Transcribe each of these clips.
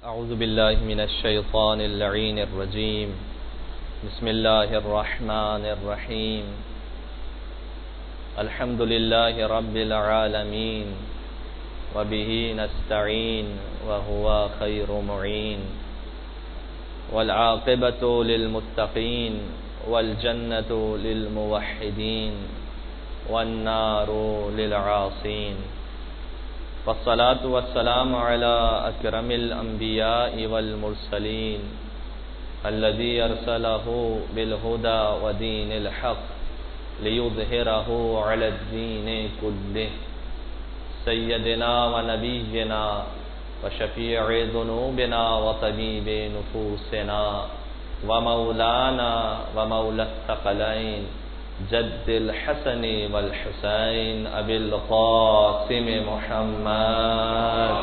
أعوذ بالله من الشيطان اللعين الرجيم. بسم الله الرحمن الرحيم. الحمد لله رب العالمين وبه نستعين وهو خير معين، والعاقبة للمتقين والجنة للموحدين والنار للعاصين. والصلاة والسلام على أكرم الأنبياء والمرسلين الذي أرسله بالهدى ودين الحق ليظهره على الدين كله، سيدنا ونبينا وشفيع ذنوبنا وطبيب نفوسنا ومولانا ومولى الثقلين جد الحسن والحسين أبي القاسم محمد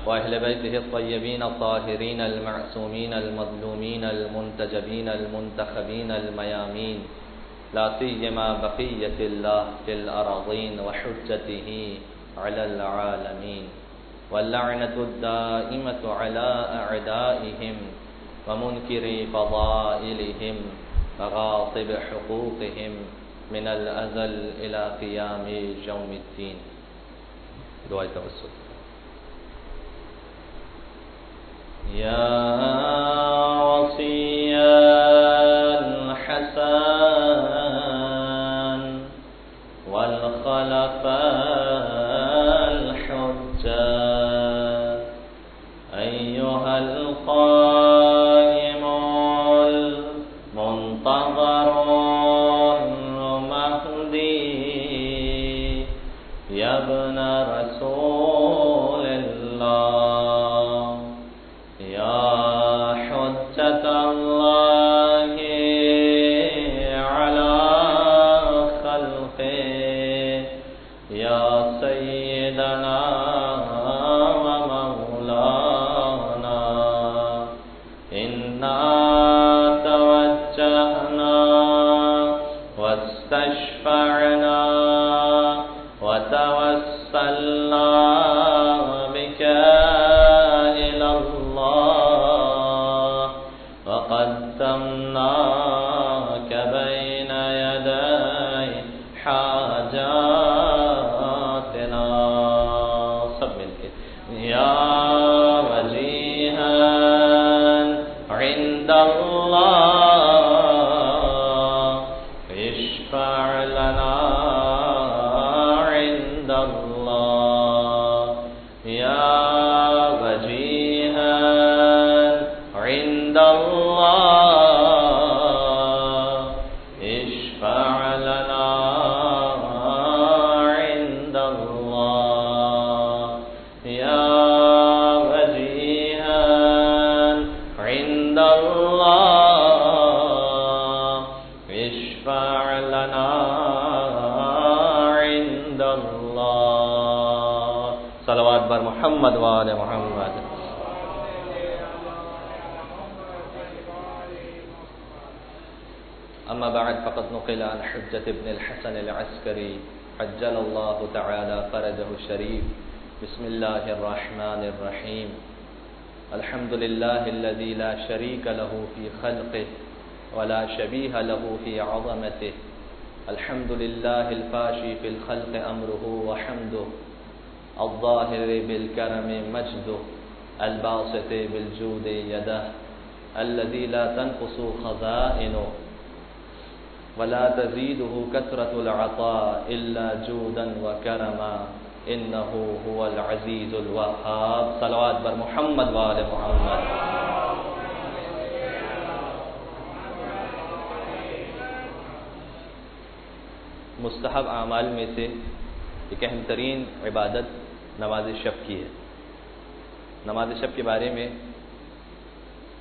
وأهل بيته الطيبين الطاهرين المعصومين المظلومين المنتجبين المنتخبين الميامين، لا سيما بقية الله في الأراضين وحجته على العالمين، واللعنة الدائمة على أعدائهم ومنكري فضائلهم وغاصب حقوقهم من الأزل إلى قيام يوم الدين. دعاء توسل. يا وصي الحسن والخلفاء الحجة، أيها القائم المنتظر المهدي، يا ابن رسول الله، يا حجة الله على خلقه، يا سيدنا ومولانا، إنا توجهنا واستشفعنا وتوسلنا بك إلى الله، وقدمناك بين يدي حاجاتنا. سب مل کے یا وجیہا عند اللہ اشفع لنا عند اللہ، یا وجیہا عند اللہ اشفع لنا عند اللہ، یا وجیہا عند اللہ اشفع لنا عند اللہ. صلوات بر محمد وآل محمد. أما بعد، فقد نقل عن حجة ابن الحسن العسكري عجل الله تعالى فرجه الشريف. بسم الله الرحمن الرحيم. الحمد لله الذي لا شريك له في خلقه ولا شبيه له في عظمته. الحمد لله الفاشي في الخلق أمره وحمده، الظاهر بالكرم مجده، الباسط بالجود يده، الذي لا تنقص خزائنه ولا تزيده كثرة العطاء إلا جودا وكرما، إنه هو العزيز الوهاب. صلوات بر محمد وآل محمد. مستحب اعمال میں سے ایک اہم ترین عبادت نماز شب کی ہے. نماز شب کے بارے میں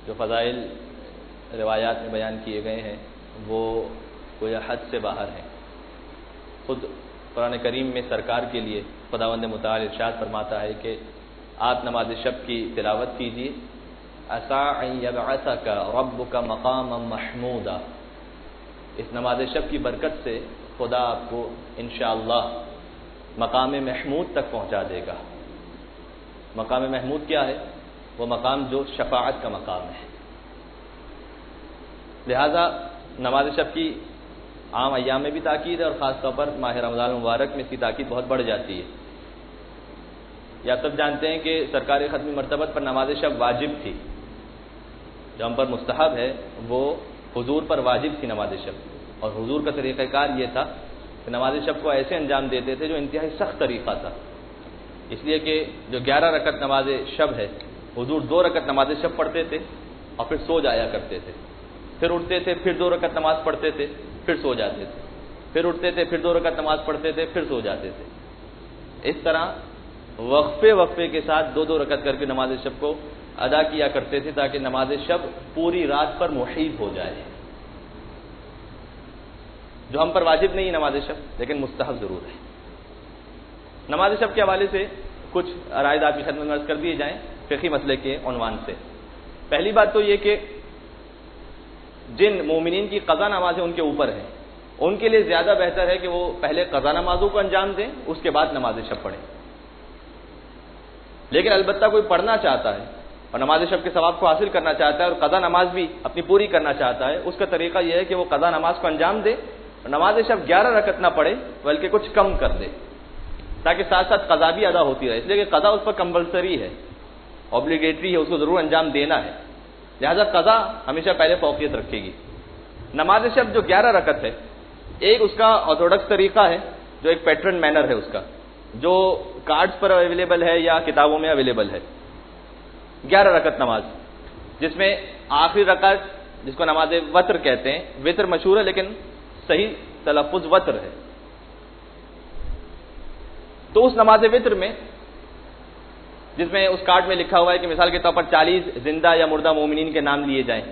جو فضائل روایات میں بیان کیے گئے ہیں وہ کوئی حد سے باہر ہیں. خود قرآن کریم میں سرکار کے لیے خداوند متعال ارشاد فرماتا ہے کہ آپ نماز شب کی تلاوت کیجیے. عسیٰ ان یبعثک ربک مقاما محمودا، اس نماز شب کی برکت سے خدا آپ کو انشاءاللہ مقام محمود تک پہنچا دے گا۔ مقام محمود کیا ہے؟ وہ مقام جو شفاعت کا مقام ہے۔ لہذا نماز شب کی عام ایام میں بھی تاکید ہے، اور خاص طور پر ماہ رمضان المبارک میں اس کی تاکید بہت بڑھ جاتی ہے۔ یہ آپ سب جانتے ہیں کہ سرکار ختمی مرتبت پر نماز شب واجب تھی، جو ہم پر مستحب ہے وہ حضور پر واجب تھی نماز شب، اور حضور کا طریقہ کار یہ تھا کہ نماز شب کو ایسے انجام دیتے تھے جو انتہائی سخت طریقہ تھا، اس لیے کہ جو 11 رکعت نماز شب ہے، حضور 2 رکعت نماز شب پڑھتے تھے اور پھر سو جایا کرتے تھے، پھر اٹھتے تھے، پھر 2 رکعت نماز پڑھتے تھے، پھر سو جاتے تھے، پھر اٹھتے تھے، پھر 2 رکعت نماز پڑھتے تھے، پھر سو جاتے تھے۔ اس طرح وقفے کے ساتھ 2 رکعت کر کے نماز شب کو ادا کیا کرتے تھے، تاکہ نماز شب پوری رات پر محیط ہو جائے، جو ہم پر واجب نہیں ہے نماز شب، لیکن مستحب ضرور ہے۔ نماز شب کے حوالے سے کچھ عرائض آپ کی خدمت میں عرض کر دیے جائیں فقہی مسئلے کے عنوان سے۔ پہلی بات تو یہ کہ جن مومنین کی قضا نمازیں ان کے اوپر ہیں، ان کے لیے زیادہ بہتر ہے کہ وہ پہلے قضا نمازوں کو انجام دیں، اس کے بعد نماز شب پڑھیں۔ لیکن البتہ کوئی پڑھنا چاہتا ہے اور نماز شب کے ثواب کو حاصل کرنا چاہتا ہے اور قضا نماز بھی اپنی پوری کرنا چاہتا ہے، اس کا طریقہ یہ ہے کہ وہ قضا نماز کو انجام دے اور نماز شب 11 رکعت نہ پڑھے بلکہ کچھ کم کر دے، تاکہ ساتھ ساتھ قضا بھی ادا ہوتی رہے، اس لیے کہ قضا اس پر کمپلسری ہے، اوبلیگیٹری ہے، اس کو ضرور انجام دینا ہے، لہذا قضا ہمیشہ پہلے فوقیت رکھے گی۔ نماز شب جو 11 رکعت ہے، ایک اس کا آرتھوڈکس طریقہ ہے، جو ایک پیٹرن مینر ہے اس کا، جو کارڈز پر اویلیبل ہے یا کتابوں میں اویلیبل ہے۔ 11 رکعت نماز، جس میں آخری رکعت جس کو نماز وتر کہتے ہیں، وتر مشہور ہے لیکن صحیح تلفظ وتر ہے، تو اس نماز وتر میں جس میں اس کارڈ میں لکھا ہوا ہے کہ مثال کے طور پر 40 زندہ یا مردہ مومنین کے نام لیے جائیں،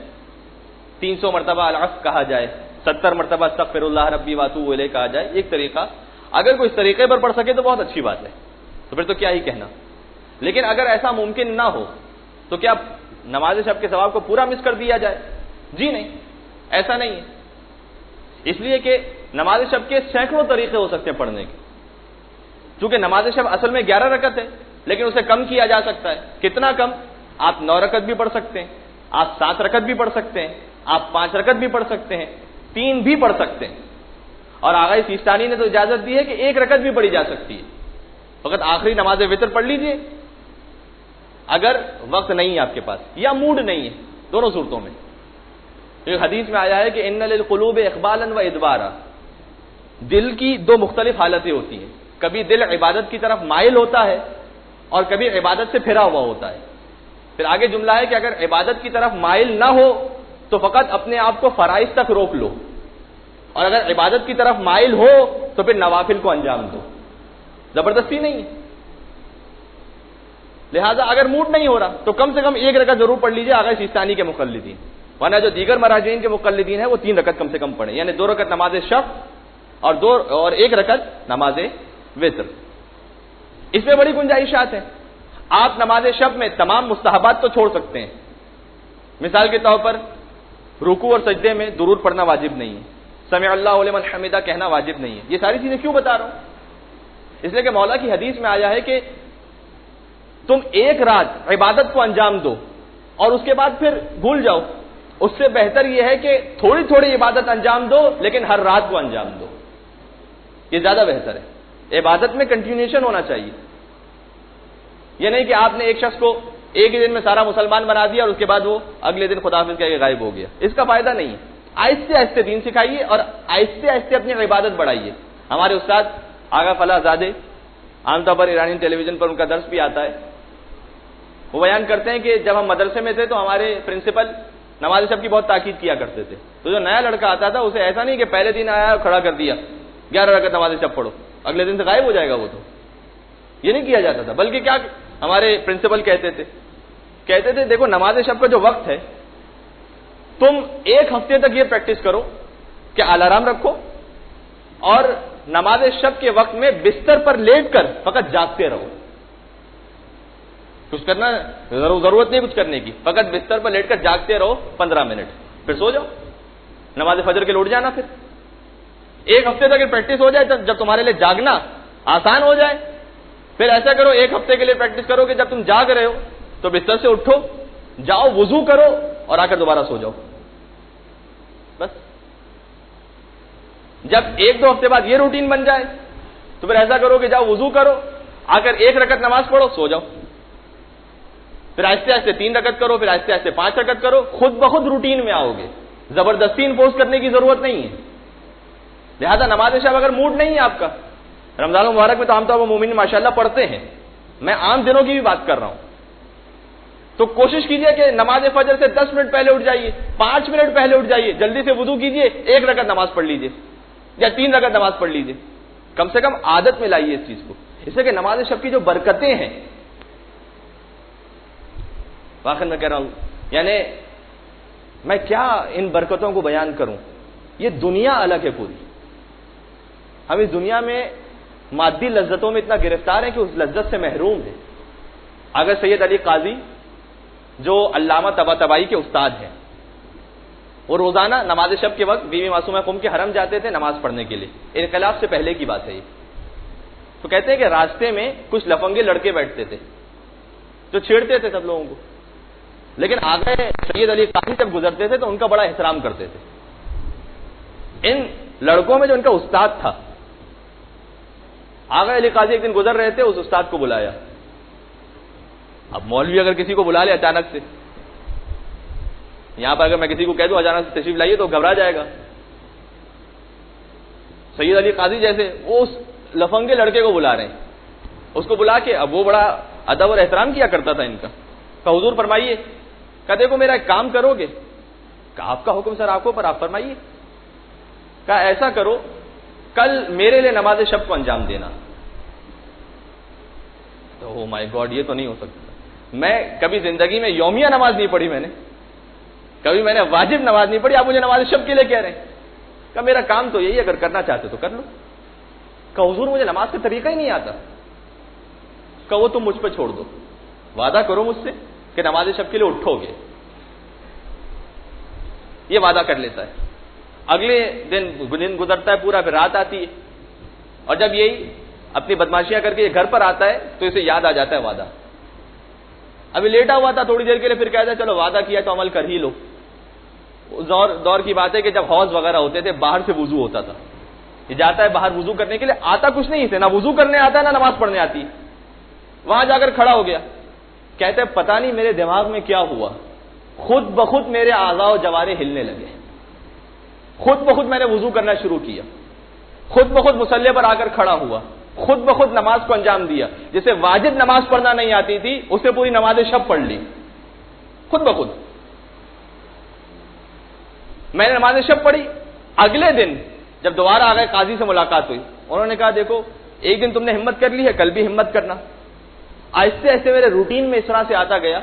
300 مرتبہ العفو کہا جائے، 70 مرتبہ استغفر اللہ ربی واتوب الیہ کہا جائے، ایک طریقہ۔ اگر کوئی اس طریقے پر پڑھ سکے تو بہت اچھی بات ہے، تو پھر تو کیا ہی کہنا۔ لیکن اگر ایسا ممکن نہ ہو تو کیا نماز شب کے ثواب کو پورا مس کر دیا جائے؟ جی نہیں، ایسا نہیں ہے، اس لیے کہ نماز شب کے سینکڑوں طریقے ہو سکتے ہیں پڑھنے کے، چونکہ نماز شب اصل میں 11 رکعت ہے، لیکن اسے کم کیا جا سکتا ہے۔ کتنا کم؟ آپ 9 رکعت بھی پڑھ سکتے ہیں، آپ 7 رکعت بھی پڑھ سکتے ہیں، آپ 5 رکعت بھی پڑھ سکتے ہیں، 3 بھی پڑھ سکتے ہیں، اور آغا سیستانی نے تو اجازت دی ہے کہ 1 رکعت بھی پڑھی جا سکتی ہے، فقط آخری نماز وتر پڑھ لیجئے اگر وقت نہیں ہے آپ کے پاس یا موڈ نہیں ہے، دونوں صورتوں میں۔ ایک حدیث میں آیا ہے کہ ان للقلوب اقبالا و ادبارا، دل کی 2 مختلف حالتیں ہوتی ہیں، کبھی دل عبادت کی طرف مائل ہوتا ہے اور کبھی عبادت سے پھرا ہوا ہوتا ہے۔ پھر آگے جملہ ہے کہ اگر عبادت کی طرف مائل نہ ہو تو فقط اپنے آپ کو فرائض تک روک لو، اور اگر عبادت کی طرف مائل ہو تو پھر نوافل کو انجام دو، زبردستی نہیں ہے۔ لہذا اگر موڈ نہیں ہو رہا تو کم سے کم 1 رکعت ضرور پڑھ لیجئے آغا سیستانی کے مقلدین، ورنہ جو دیگر مراجعین کے مقلدین ہیں وہ 3 رکعت کم سے کم پڑھیں، یعنی 2 رکعت نماز شب اور 1 رکعت نماز وتر۔ اس میں بڑی گنجائشات ہیں، آپ نماز شب میں تمام مستحبات تو چھوڑ سکتے ہیں، مثال کے طور پر رکوع اور سجدے میں درود پڑھنا واجب نہیں ہے، سمع اللہ لمن حمدہ کہنا واجب نہیں ہے۔ یہ ساری چیزیں کیوں بتا رہا ہوں؟ اس لیے کہ مولا کی حدیث میں آیا ہے کہ تم 1 رات عبادت کو انجام دو اور اس کے بعد پھر بھول جاؤ، اس سے بہتر یہ ہے کہ تھوڑی تھوڑی عبادت انجام دو لیکن ہر رات کو انجام دو، یہ زیادہ بہتر ہے۔ عبادت میں کنٹینیوشن ہونا چاہیے، یہ نہیں کہ آپ نے ایک شخص کو ایک ہی دن میں سارا مسلمان بنا دیا اور اس کے بعد وہ اگلے دن خداحافظ کہہ کے غائب ہو گیا، اس کا فائدہ نہیں ہے۔ آہستہ آہستہ دین سکھائیے اور آہستہ آہستہ اپنی عبادت بڑھائیے۔ ہمارے استاد آغا فلاح زادے، عام طور پر ایرانی ٹیلی ویژن پر ان کا درس بھی آتا ہے، وہ بیان کرتے ہیں کہ جب ہم مدرسے میں تھے تو ہمارے پرنسپل نماز شب کی بہت تاکید کیا کرتے تھے، تو جو نیا لڑکا آتا تھا اسے ایسا نہیں کہ پہلے دن آیا اور کھڑا کر دیا 11 رکعت نماز شب پڑھو، اگلے دن سے غائب ہو جائے گا وہ، تو یہ نہیں کیا جاتا تھا، بلکہ کیا ہمارے پرنسپل کہتے تھے دیکھو نماز شب کا جو وقت ہے تم 1 ہفتے تک یہ پریکٹس کرو کہ الارم رکھو اور نماز شب کے وقت میں بستر پر لیٹ کر فقط جاگتے رہو، کچھ کرنا ضرورت نہیں کچھ کرنے کی، فقط بستر پر لیٹ کر جاگتے رہو 15 منٹ، پھر سو جاؤ، نماز فجر کے لوٹ جانا۔ پھر 1 ہفتے تک پریکٹس ہو جائے جب تمہارے لیے جاگنا آسان ہو جائے. پھر ایسا کرو 1 ہفتے کے لیے پریکٹس کرو کہ جب تم جاگ رہے ہو تو بستر سے اٹھو, جاؤ وضو کرو اور آ کر دوبارہ سو جاؤ. بس جب 1-2 ہفتے بعد یہ روٹین بن جائے تو پھر ایسا کرو کہ جاؤ وضو کرو, آ کر 1 رکعت نماز پڑھو, سو جاؤ. پھر آہستہ آہستہ 3 رکعت کرو, پھر آہستہ آہستہ 5 رکعت کرو. خود بخود روٹین میں آؤ گے, زبردستی انفورس کرنے کی ضرورت نہیں ہے. لہذا نماز شب اگر موڈ نہیں ہے آپ کا, رمضان المبارک میں تو عام طور پر مومن ماشاءاللہ پڑھتے ہیں, میں عام دنوں کی بھی بات کر رہا ہوں, تو کوشش کیجئے کہ نماز فجر سے 10 منٹ پہلے اٹھ جائیے, 5 منٹ پہلے اٹھ جائیے, جلدی سے وضو کیجئے, 1 رکعت نماز پڑھ لیجئے یا 3 رکعت نماز پڑھ لیجئے. کم سے کم عادت میں لائیے اس چیز کو, اس لیے کہ نماز شب کی جو برکتیں ہیں, واقعی میں کہہ رہا ہوں, یعنی میں کیا ان برکتوں کو بیان کروں. یہ دنیا الگ ہے پوری. ہم اس دنیا میں مادی لذتوں میں اتنا گرفتار ہیں کہ اس لذت سے محروم ہیں. اگر سید علی قاضی جو علامہ طباطبائی کے استاد ہیں, وہ روزانہ نماز شب کے وقت بی بی معصومہ قم کے حرم جاتے تھے نماز پڑھنے کے لیے. انقلاب سے پہلے کی بات ہے یہ. تو کہتے ہیں کہ راستے میں کچھ لفنگے لڑکے بیٹھتے تھے جو چھیڑتے تھے سب لوگوں کو, لیکن آگے سید علی قاضی جب گزرتے تھے تو ان کا بڑا احترام کرتے تھے. ان لڑکوں میں جو ان کا استاد تھا, آگے علی قاضی ایک دن گزر رہے تھے, اس استاد کو بلایا. اب مولوی اگر کسی کو بلا لے اچانک سے, یہاں پر اگر میں کسی کو کہہ دوں اچانک سے تشریف لائیے تو گھبرا جائے گا. سید علی قاضی جیسے وہ اس لفنگے لڑکے کو بلا رہے ہیں, اس کو بلا کے, اب وہ بڑا ادب اور احترام کیا کرتا تھا ان کا. کہا حضور فرمائیے. کہا دیکھو میرا ایک کام کرو گے. کہا آپ کا حکم سر آنکھوں پر, آپ فرمائیے. کہا ایسا کرو, کل میرے لیے نماز شب کو انجام دینا. تو او مائی گاڈ, یہ تو نہیں ہو سکتا. میں کبھی زندگی میں یومیہ نماز نہیں پڑھی, میں نے کبھی میں نے واجب نماز نہیں پڑھی, آپ مجھے نماز شب کے لیے کہہ رہے ہیں. کہا میرا کام تو یہی, اگر کرنا چاہتے تو کر لو. کہا حضور مجھے نماز کا طریقہ ہی نہیں آتا. کہا وہ تم مجھ پہ چھوڑ دو, وعدہ کرو مجھ سے کہ نماز شب کے لیے اٹھو گے. یہ وعدہ کر لیتا ہے. اگلے دن گزرتا ہے پورا, پھر رات آتی ہے, اور جب یہی اپنی بدماشیاں کر کے یہ گھر پر آتا ہے تو اسے یاد آ جاتا ہے وعدہ. ابھی لیٹا ہوا تھا تھوڑی دیر کے لیے, پھر کہتا ہے چلو وعدہ کیا تو عمل کر ہی لو. دور کی بات ہے کہ جب حوض وغیرہ ہوتے تھے باہر سے وضو ہوتا تھا. یہ جاتا ہے باہر وضو کرنے کے لیے, آتا کچھ نہیں اسے, نہ وضو کرنے آتا ہے نہ نماز پڑھنے آتی. وہاں جا کر کھڑا ہو گیا, کہتے ہیں پتہ نہیں میرے دماغ میں کیا ہوا, خود بخود میرے اعضاء و جوارح ہلنے لگے, خود بخود میں نے وضو کرنا شروع کیا, خود بخود مصلی پر آ کر کھڑا ہوا, خود بخود نماز کو انجام دیا. جسے واجب نماز پڑھنا نہیں آتی تھی اسے پوری نماز شب پڑھ لی خود بخود. میں نے نماز شب پڑھی. اگلے دن جب دوبارہ آ گئے قاضی سے ملاقات ہوئی, انہوں نے کہا دیکھو ایک دن تم نے ہمت کر لی ہے, کل بھی ہمت کرنا. آہستہ آہستہ میرے روٹین میں اس طرح سے آتا گیا.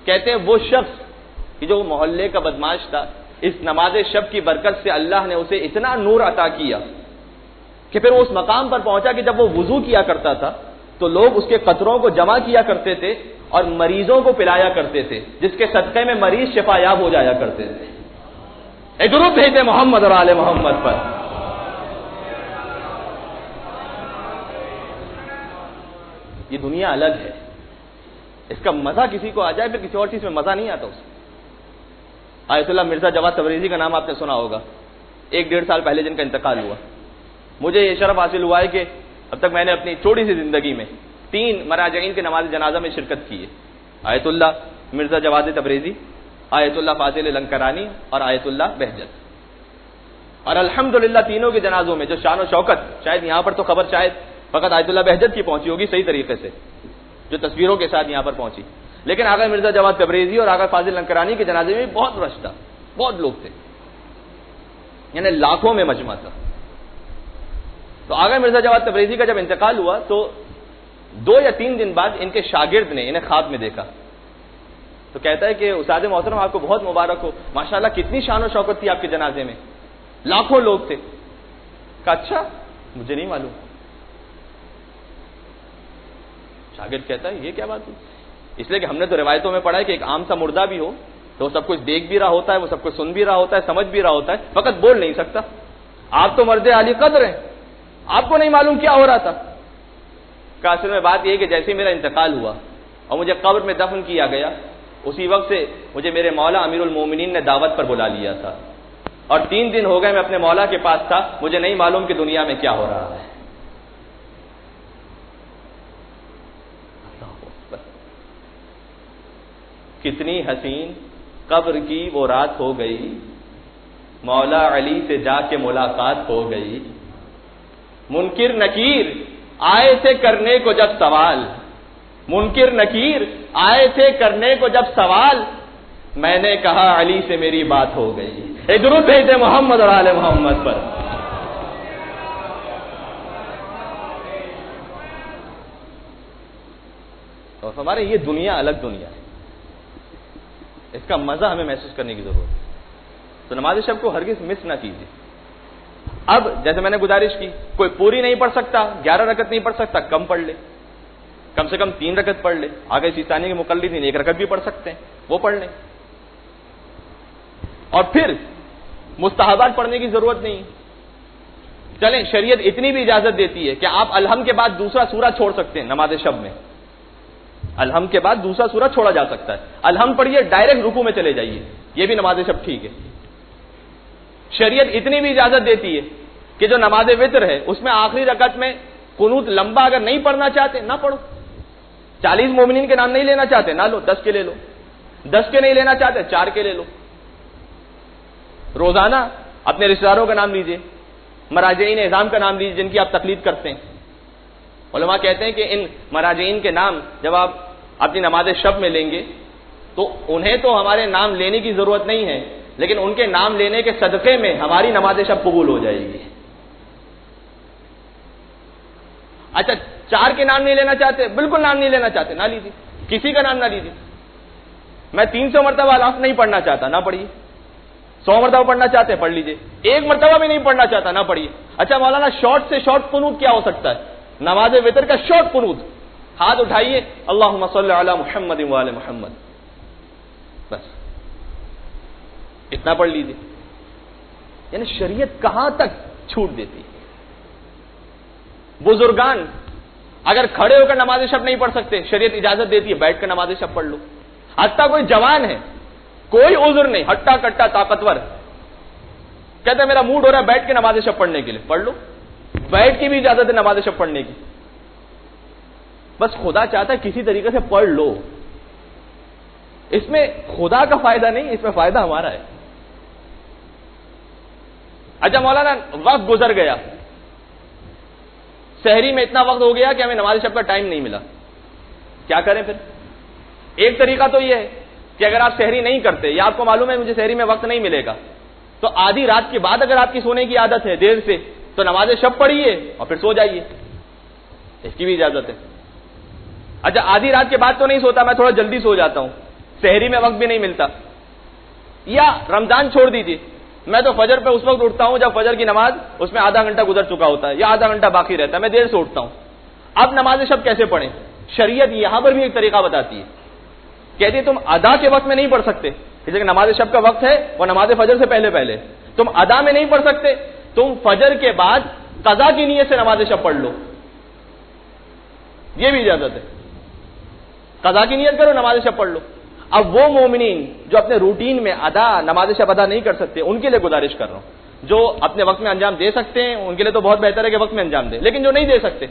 کہتے ہیں وہ شخص کہ جو محلے کا بدماش تھا, اس نماز شب کی برکت سے اللہ نے اسے اتنا نور عطا کیا کہ پھر وہ اس مقام پر پہنچا کہ جب وہ وضو کیا کرتا تھا تو لوگ اس کے قطروں کو جمع کیا کرتے تھے اور مریضوں کو پلایا کرتے تھے, جس کے صدقے میں مریض شفا یاب ہو جایا کرتے تھے. ایک درود بھیجتے محمد اور آل محمد پر. یہ دنیا الگ ہے, اس کا مزہ کسی کو آ جائے, پھر کسی اور چیز میں مزہ نہیں آتا اسے. آیت اللہ مرزا جواد تبریزی کا نام آپ نے سنا ہوگا, 1-1.5 سال پہلے جن کا انتقال ہوا. مجھے یہ شرف حاصل ہوا ہے کہ اب تک میں نے اپنی چھوٹی سی زندگی میں 3 مراجعین کے نماز جنازہ میں شرکت کی ہے. آیت اللہ مرزا جواد تبریزی, آیت اللہ فاضل لنکرانی اور آیت اللہ بہجت. اور الحمدللہ تینوں کے جنازوں میں جو شان و شوکت, شاید یہاں پر تو خبر شاید فقط آیت اللہ بہجت کی پہنچی ہوگی صحیح طریقے سے, جو تصویروں کے ساتھ یہاں پر پہنچی, لیکن آغا مرزا جواد تبریزی اور آغا فاضل لنکرانی کے جنازے میں بہت رش تھا, بہت لوگ تھے, یعنی لاکھوں میں مجمع تھا. تو آغا مرزا جواد تبریزی کا جب انتقال ہوا تو 2 یا 3 دن بعد ان کے شاگرد نے انہیں خواب میں دیکھا. تو کہتا ہے کہ استاد محترم آپ کو بہت مبارک ہو, ماشاءاللہ کتنی شان و شوکت تھی آپ کے جنازے میں, لاکھوں لوگ تھے. کہا اچھا مجھے نہیں معلوم. شاگرد کہتا ہے یہ کیا بات ہوئی؟ اس لیے کہ ہم نے تو روایتوں میں پڑھا ہے کہ ایک عام سا مردہ بھی ہو تو وہ سب کچھ دیکھ بھی رہا ہوتا ہے, وہ سب کچھ سن بھی رہا ہوتا ہے, سمجھ بھی رہا ہوتا ہے, فقط بول نہیں سکتا. آپ تو مرد عالی قدر ہیں, آپ کو نہیں معلوم کیا ہو رہا تھا. کہ اصل میں بات یہ ہے کہ جیسے میرا انتقال ہوا اور مجھے قبر میں دفن کیا گیا، اسی وقت سے مجھے میرے مولا امیر المومنین نے دعوت پر بلا لیا تھا، اور 3 دن ہو گئے میں اپنے مولا کے پاس تھا، مجھے نہیں معلوم کہ دنیا میں کیا ہو رہا ہے۔ کتنی حسین قبر کی وہ رات ہو گئی، مولا علی سے جا کے ملاقات ہو گئی، منکر نکیر آئے تھے کرنے کو جب سوال، منکر نکیر آئے تھے کرنے کو جب سوال، میں نے کہا علی سے میری بات ہو گئی۔ ایک درود بھیجتے محمد اور آل محمد پر۔ اور ہمارے یہ دنیا الگ دنیا ہے، اس کا مزہ ہمیں محسوس کرنے کی ضرورت ہے، تو نماز شب کو ہرگز مس نہ کیجیے۔ اب جیسے میں نے گزارش کی، کوئی پوری نہیں پڑھ سکتا، 11 رکعت نہیں پڑھ سکتا، کم پڑھ لے، کم سے کم 3 رکعت پڑھ لے۔ آگے سیستانی کے مقلدین 1 رکعت بھی پڑھ سکتے ہیں، وہ پڑھ لیں۔ اور پھر مستحبات پڑھنے کی ضرورت نہیں، چلیں شریعت اتنی بھی اجازت دیتی ہے کہ آپ الحم کے بعد دوسرا سورہ چھوڑ سکتے ہیں نماز شب میں، الحم کے بعد دوسرا سورہ چھوڑا جا سکتا ہے، الحم پڑھیے ڈائریکٹ رکوع میں چلے جائیے، یہ بھی نماز شب ٹھیک ہے۔ شریعت اتنی بھی اجازت دیتی ہے کہ جو نماز وتر ہے اس میں آخری رکعت میں قنوت لمبا اگر نہیں پڑھنا چاہتے نہ پڑھو، 40 مومنین کے نام نہیں لینا چاہتے نہ لو، 10 کے لے لو، 10 کے نہیں لینا چاہتے 4 کے لے لو۔ روزانہ اپنے رشتہ داروں کا نام لیجئے، مراجعین اعظام کا نام لیجئے جن کی آپ تقلید کرتے ہیں۔ علماء کہتے ہیں کہ ان مراجعین کے نام جب آپ اپنی نماز شب میں لیں گے تو انہیں تو ہمارے نام لینے کی ضرورت نہیں ہے، لیکن ان کے نام لینے کے صدقے میں ہماری نماز شب قبول ہو جائے گی۔ اچھا 4 کے نام نہیں لینا چاہتے، بالکل نام نہیں لینا چاہتے نہ لیجیے، کسی کا نام نہ لیجیے۔ میں 300 مرتبہ الحمد نہیں پڑھنا چاہتا نہ پڑھیے، 100 مرتبہ پڑھنا چاہتے پڑھ لیجیے، 1 مرتبہ بھی نہیں پڑھنا چاہتا نہ پڑھیے۔ اچھا مولانا شارٹ سے شارٹ قنوت کیا ہو سکتا ہے؟ نماز وتر کا شارٹ قنوت، ہاتھ اٹھائیے اللہم صلی علی محمد و آل محمد، بس اتنا پڑھ لیجیے۔ یعنی شریعت کہاں تک چھوٹ دیتی ہے؟ بزرگان اگر کھڑے ہو کر نماز شب نہیں پڑھ سکتے، شریعت اجازت دیتی ہے بیٹھ کر نماز شب پڑھ لو۔ حتیٰ کوئی جوان ہے، کوئی عذر نہیں، ہٹا کٹا طاقتور، کہتے ہیں میرا موڈ ہو رہا ہے بیٹھ کے نماز شب پڑھنے کے لیے، پڑھ لو، بیٹھ کی بھی اجازت ہے نماز شب پڑھنے کی، بس خدا چاہتا ہے کسی طریقے سے پڑھ لو، اس میں خدا کا فائدہ نہیں، اس میں فائدہ ہمارا ہے۔ اچھا مولانا وقت گزر گیا، سحری میں اتنا وقت ہو گیا کہ ہمیں نماز شب کا ٹائم نہیں ملا، کیا کریں پھر؟ ایک طریقہ تو یہ ہے کہ اگر آپ سحری نہیں کرتے یا آپ کو معلوم ہے مجھے سحری میں وقت نہیں ملے گا، تو آدھی رات کے بعد اگر آپ کی سونے کی عادت ہے دیر سے تو نماز شب پڑھیے اور پھر سو جائیے، اس کی بھی اجازت ہے۔ اچھا آدھی رات کے بعد تو نہیں سوتا، میں تھوڑا جلدی سو جاتا ہوں، سحری میں وقت بھی نہیں ملتا، یا رمضان چھوڑ دیجیے، میں تو فجر پہ اس وقت اٹھتا ہوں جب فجر کی نماز اس میں آدھا گھنٹہ گزر چکا ہوتا ہے یا آدھا گھنٹہ باقی رہتا ہے، میں دیر سے اٹھتا ہوں، اب نماز شب کیسے پڑھیں؟ شریعت یہاں پر بھی ایک طریقہ بتاتی ہے، کہتی ہے تم ادا کے وقت میں نہیں پڑھ سکتے، جیسے کہ نماز شب کا وقت ہے وہ نماز فجر سے پہلے پہلے، تم ادا میں نہیں پڑھ سکتے، تم فجر کے بعد قضا کی نیت سے نماز شب پڑھ لو، یہ بھی اجازت ہے، قضا کی نیت کرو نماز شب پڑھ لو۔ اب وہ مومنین جو اپنے روٹین میں نماز شب ادا نہیں کر سکتے ان کے لیے گزارش کر رہا ہوں، جو اپنے وقت میں انجام دے سکتے ہیں ان کے لیے تو بہت بہتر ہے کہ وقت میں انجام دیں، لیکن جو نہیں دے سکتے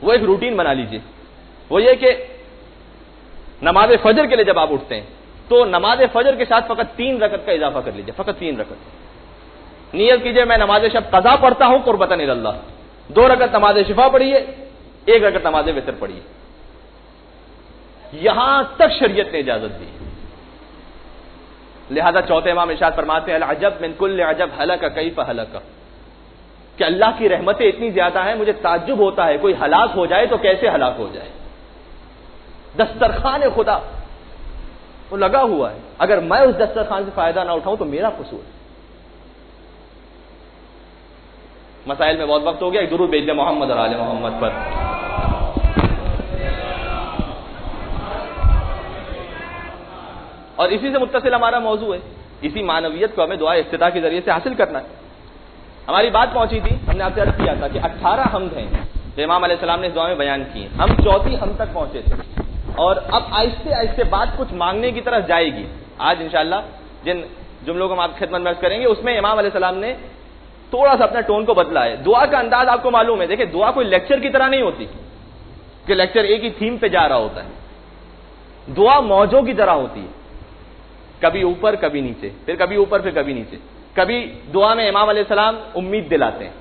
وہ ایک روٹین بنا لیجئے، وہ یہ کہ نماز فجر کے لیے جب آپ اٹھتے ہیں تو نماز فجر کے ساتھ فقط 3 رکعت کا اضافہ کر لیجئے، فقط 3 رکعت، نیت کیجئے میں نماز شب قضا پڑھتا ہوں قربتاً الی اللہ، 2 رکعت نماز شفا پڑھیے، 1 رکعت نماز وتر پڑھیے، یہاں تک شریعت نے اجازت دی۔ لہذا چوتھے امام ارشاد فرماتے ہیں العجب من کل عجب ہلک کیف ہلک، کہ اللہ کی رحمتیں اتنی زیادہ ہیں مجھے تعجب ہوتا ہے کوئی ہلاک ہو جائے تو کیسے ہلاک ہو جائے، دسترخوان خدا وہ لگا ہوا ہے، اگر میں اس دسترخوان سے فائدہ نہ اٹھاؤں تو میرا قصور ہے۔ مسائل میں بہت وقت ہو گیا، ایک درود بھیج دیں محمد اور آل محمد پر۔ اور اسی سے متصل ہمارا موضوع ہے، اسی معنویت کو ہمیں دعا افتتاح کے ذریعے سے حاصل کرنا ہے۔ ہماری بات پہنچی تھی، ہم نے آپ سے عرض کیا تھا کہ 18 حمد ہیں تو امام علیہ السلام نے اس دعا میں بیان کی. ہم چوتھی ہم تک پہنچے تھے اور اب آہستہ آہستہ بات کچھ مانگنے کی طرف جائے گی. آج انشاءاللہ جن جملوں کو ہم آپ کی خدمت میں عرض کریں گے اس میں امام علیہ السلام نے تھوڑا سا اپنا ٹون کو بدلا ہے. دعا کا انداز آپ کو معلوم ہے. دیکھیں دعا کوئی لیکچر کی طرح نہیں ہوتی کہ لیکچر ایک ہی تھیم پہ جا رہا ہوتا ہے. دعا موجوں کی طرح ہوتی ہے, کبھی اوپر کبھی نیچے, پھر کبھی اوپر پھر کبھی نیچے. کبھی دعا میں امام علیہ السلام امید دلاتے ہیں,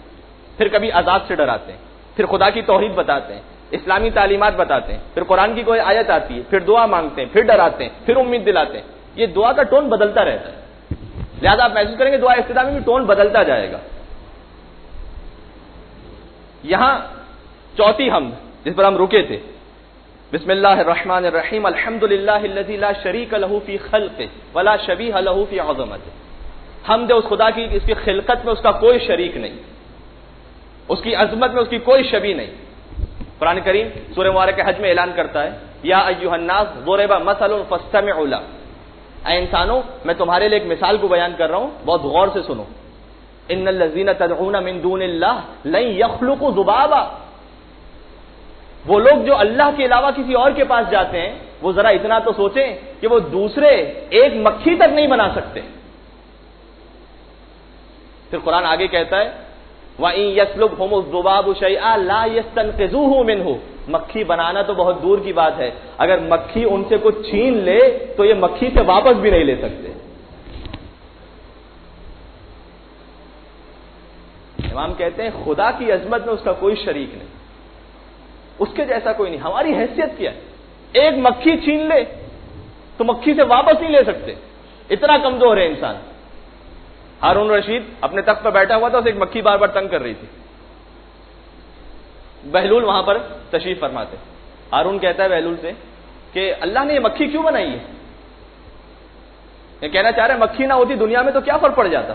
پھر کبھی عذاب سے ڈراتے ہیں, پھر خدا کی توحید بتاتے ہیں, اسلامی تعلیمات بتاتے ہیں, پھر قرآن کی کوئی آیت آتی ہے, پھر دعا مانگتے ہیں, پھر ڈراتے ہیں, پھر امید دلاتے ہیں. یہ دعا کا ٹون بدلتا رہتا ہے. لہذا آپ محسوس کریں گے دعا ابتدا میں بھی ٹون بدلتا جائے گا. یہاں چوتھی حمد جس پر ہم رکے تھے, بسم اللہ الرحمن الرحیم الحمدللہ الذی لا شریک لہ فی خلقہ ولا شبیہ لہ فی عظمتہ. حمد اس خدا کی اس کی خلقت میں اس کا کوئی شریک نہیں, اس کی عظمت میں اس کی کوئی شبیہ نہیں. قرآن کریم سورہ مبارکہ حج میں اعلان کرتا ہے, یا ایھا الناس ضرب مثل فاستمعوا لہ. اے انسانوں میں تمہارے لیے ایک مثال کو بیان کر رہا ہوں, بہت غور سے سنو. ان الذین تدعون من دون اللہ لن یخلقوا ذبابا. وہ لوگ جو اللہ کے علاوہ کسی اور کے پاس جاتے ہیں وہ ذرا اتنا تو سوچیں کہ وہ دوسرے ایک مکھی تک نہیں بنا سکتے. پھر قرآن آگے کہتا ہے وَإِن يَسْلُبْهُمُ الذُّبَابُ شَيْئًا لَا يَسْتَنقِذُوهُ مِنْهُ. مکھی بنانا تو بہت دور کی بات ہے, اگر مکھی ان سے کچھ چھین لے تو یہ مکھی سے واپس بھی نہیں لے سکتے. امام کہتے ہیں خدا کی عظمت میں اس کا کوئی شریک نہیں, اس کے جیسا کوئی نہیں. ہماری حیثیت کیا ہے؟ ایک مکھی چھین لے تو مکھی سے واپس نہیں لے سکتے, اتنا کمزور ہے انسان. ہارون رشید اپنے تخت پر بیٹھا ہوا تھا, اسے ایک مکھی بار بار تنگ کر رہی تھی. بہلول وہاں پر تشریف فرماتے. ہارون کہتا ہے بہلول سے کہ اللہ نے یہ مکھی کیوں بنائی ہے؟ یہ کہنا چاہ رہے مکھی نہ ہوتی دنیا میں تو کیا فرق پڑ جاتا.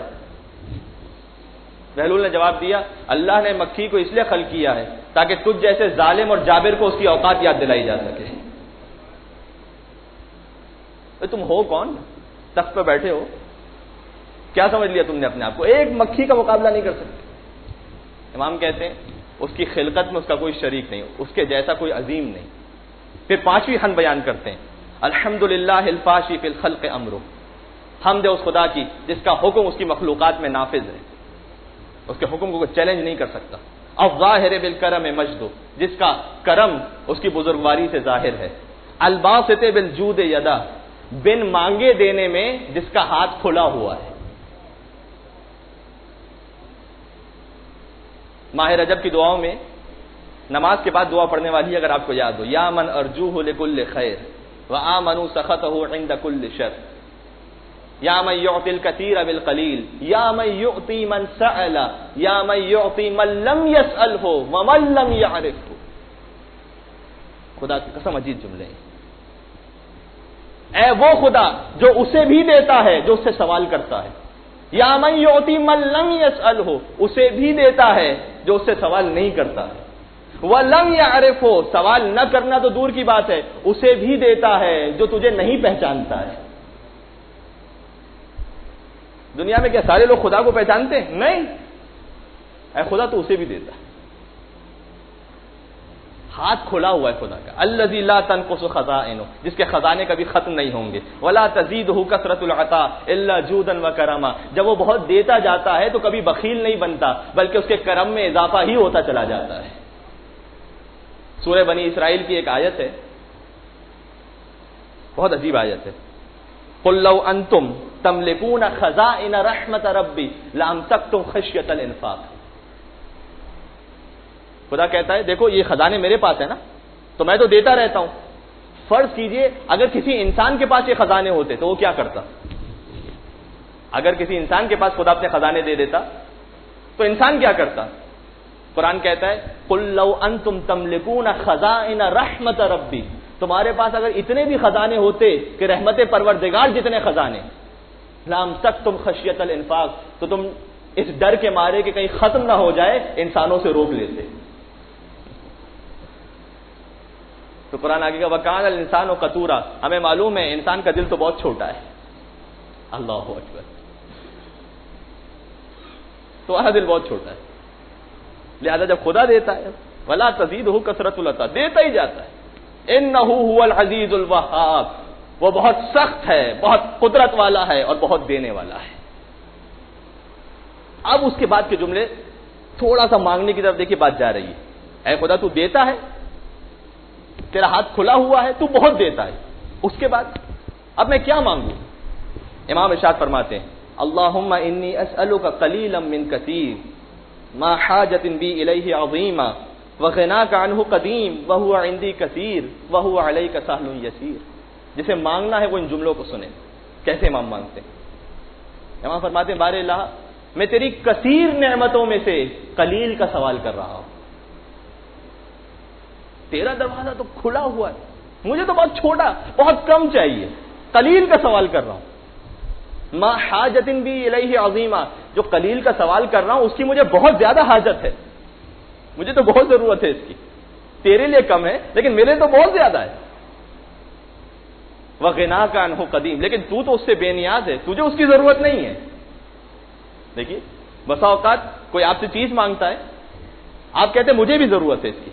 بہلول نے جواب دیا اللہ نے مکھی کو اس لیے خلق کیا ہے تاکہ تجھ جیسے ظالم اور جابر کو اس کی اوقات یاد دلائی جا سکے. تم ہو کون؟ تخت پہ بیٹھے ہو, کیا سمجھ لیا تم نے اپنے آپ کو؟ ایک مکھی کا مقابلہ نہیں کر سکتے. امام کہتے ہیں اس کی خلقت میں اس کا کوئی شریک نہیں, اس کے جیسا کوئی عظیم نہیں. پھر پانچویں حمد بیان کرتے ہیں الحمدللہ الفاشی فی الخلق امرہ. حمد اس خدا کی جس کا حکم اس کی مخلوقات میں نافذ ہے, اس کے حکم کو کوئی چیلنج نہیں کر سکتا. الظاہر بالکرم مجد, جس کا کرم اس کی بزرگواری سے ظاہر ہے. الباسط بالجود یدا, بن مانگے دینے میں جس کا ہاتھ کھلا ہوا ہے. ماہ رجب کی دعاؤں میں نماز کے بعد دعا پڑھنے والی اگر آپ کو یاد ہو, یا من ارجوہ لکل خیر وآمنوا سخطہ عند کل شر, یا من یعطی الکثیر بالقلیل, یا من یعطی من سأل, یا من یعطی من لم یسألہ ومن لم یعرفہ. خدا کی قسم عجیب جملے ہیں. اے وہ خدا جو اسے بھی دیتا ہے جو اس سے سوال کرتا ہے. یا من یعطی من لم یسألہ, اسے بھی دیتا ہے جو اس سے سوال نہیں کرتا ہے. وَلَمْ يَعْرِفْهُ, سوال نہ کرنا تو دور کی بات ہے, اسے بھی دیتا ہے جو تجھے نہیں پہچانتا ہے. دنیا میں کیا سارے لوگ خدا کو پہچانتے ہیں؟ نہیں. اے خدا تو اسے بھی دیتا ہے. ہاتھ کھلا ہوا ہے خدا کا. الذی لا تنقص خزائنہ, جس کے خزانے کبھی ختم نہیں ہوں گے. ولا تزیدہ کثرۃ العطاء الا جودا وکرما, جب وہ بہت دیتا جاتا ہے تو کبھی بخیل نہیں بنتا بلکہ اس کے کرم میں اضافہ ہی ہوتا چلا جاتا ہے. سورہ بنی اسرائیل کی ایک آیت ہے, بہت عجیب آیت ہے. قل لو انتم تملکون خزائن رحمت ربی لامسکتم خشیۃ الانفاق. خدا کہتا ہے دیکھو یہ خزانے میرے پاس ہے نا, تو میں تو دیتا رہتا ہوں. فرض کیجئے اگر کسی انسان کے پاس یہ خزانے ہوتے تو وہ کیا کرتا؟ اگر کسی انسان کے پاس خدا اپنے خزانے دے دیتا تو انسان کیا کرتا؟ قرآن کہتا ہے قل لو انتم تملکون خزائن رحمت ربی, تمہارے پاس اگر اتنے بھی خزانے ہوتے کہ رحمت پروردگار جتنے خزانے, لامسکتم خشیۃ الانفاق, تو تم اس ڈر کے مارے کہ کہیں ختم نہ ہو جائے انسانوں سے روک لیتے. تو قرآن آگے کا وکان الانسان قتورا, ہمیں معلوم ہے انسان کا دل تو بہت چھوٹا ہے. اللہ اکبر, تمہارا دل بہت چھوٹا ہے, لہذا جب خدا دیتا ہے ولا تزیدہ کثرت العطا، دیتا ہی جاتا ہے. انہ هو العزیز الوہاب، وہ بہت سخت ہے، بہت قدرت والا ہے اور بہت دینے والا ہے. اب اس کے بعد کے جملے تھوڑا سا مانگنے کی طرف دیکھیے بات جا رہی ہے. اے خدا تو دیتا ہے، تیرا ہاتھ کھلا ہوا ہے، تو بہت دیتا ہے. اس کے بعد اب میں کیا مانگوں؟ امام ارشاد فرماتے ہیں اللہم انی اسألک قلیلا من کثیر ما حاجت بی الیہ عظیما وغناک عنہ قدیم وہو عندی کثیر وہو علیک سہل یسیر. جسے مانگنا ہے وہ ان جملوں کو سنیں. کیسے امام مانگتے ہیں؟ امام فرماتے ہیں بار اللہ میں تیری کثیر نعمتوں میں سے قلیل کا سوال کر رہا ہوں. تیرا دروازہ تو کھلا ہوا ہے، مجھے تو بہت چھوٹا بہت کم چاہیے، قلیل کا سوال کر رہا ہوں. ما حاجت بی الیہ عظیما، جو قلیل کا سوال کر رہا ہوں اس کی مجھے بہت زیادہ حاجت ہے، مجھے تو بہت ضرورت ہے اس کی. تیرے لیے کم ہے لیکن میرے تو بہت زیادہ ہے. وغناک عنہ قدیم، لیکن تو اس سے بے نیاز ہے، تجھے اس کی ضرورت نہیں ہے. دیکھیے بسا اوقات کوئی آپ سے چیز مانگتا ہے، آپ کہتے ہیں مجھے بھی ضرورت ہے اس کی،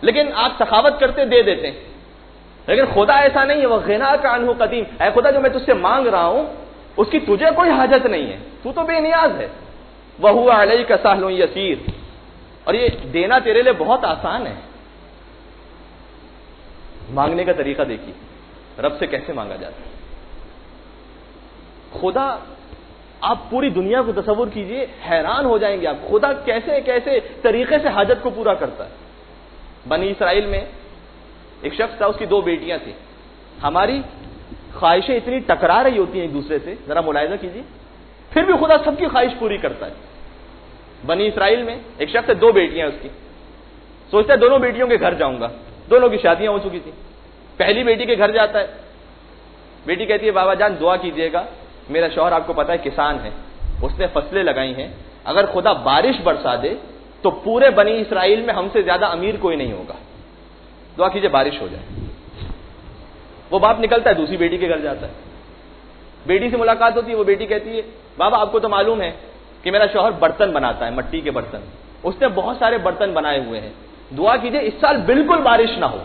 لیکن آپ سخاوت کرتے دے دیتے ہیں. لیکن خدا ایسا نہیں ہے. وغناک عنہ قدیم، اے خدا جو میں تجھ سے مانگ رہا ہوں اس کی تجھے کوئی حاجت نہیں ہے، تو بے نیاز ہے. وہو علیک سہل یسیر، اور یہ دینا تیرے لیے بہت آسان ہے. مانگنے کا طریقہ دیکھیے رب سے کیسے مانگا جاتا ہے. خدا، آپ پوری دنیا کو تصور کیجئے، حیران ہو جائیں گے آپ خدا کیسے کیسے طریقے سے حاجت کو پورا کرتا ہے. بنی اسرائیل میں ایک شخص تھا، اس کی 2 بیٹیاں تھیں. ہماری خواہشیں اتنی ٹکرا رہی ہوتی ہیں ایک دوسرے سے، ذرا ملاحظہ کیجیے، پھر بھی خدا سب کی خواہش پوری کرتا ہے. بنی اسرائیل میں ایک شخص ہے، 2 بیٹیاں اس کی. سوچتا ہے دونوں بیٹیوں کے گھر جاؤں گا، دونوں کی شادیاں ہو چکی تھی. پہلی بیٹی کے گھر جاتا ہے، بیٹی کہتی ہے بابا جان دعا کیجیے گا، میرا شوہر آپ کو پتا ہے کسان ہے، اس نے فصلیں لگائی ہیں، اگر خدا بارش برسا دے تو پورے بنی اسرائیل میں ہم سے زیادہ امیر کوئی نہیں ہوگا، دعا کیجیے بارش ہو جائے. وہ باپ نکلتا ہے، دوسری بیٹی کے گھر جاتا ہے. بیٹی سے ملاقات ہوتی ہے، وہ بیٹی کہتی ہے بابا آپ کو تو معلوم ہے کہ میرا شوہر برتن بناتا ہے، مٹی کے برتن، اس نے بہت سارے برتن بنائے ہوئے ہیں، دعا کیجیے اس سال بالکل بارش نہ ہو.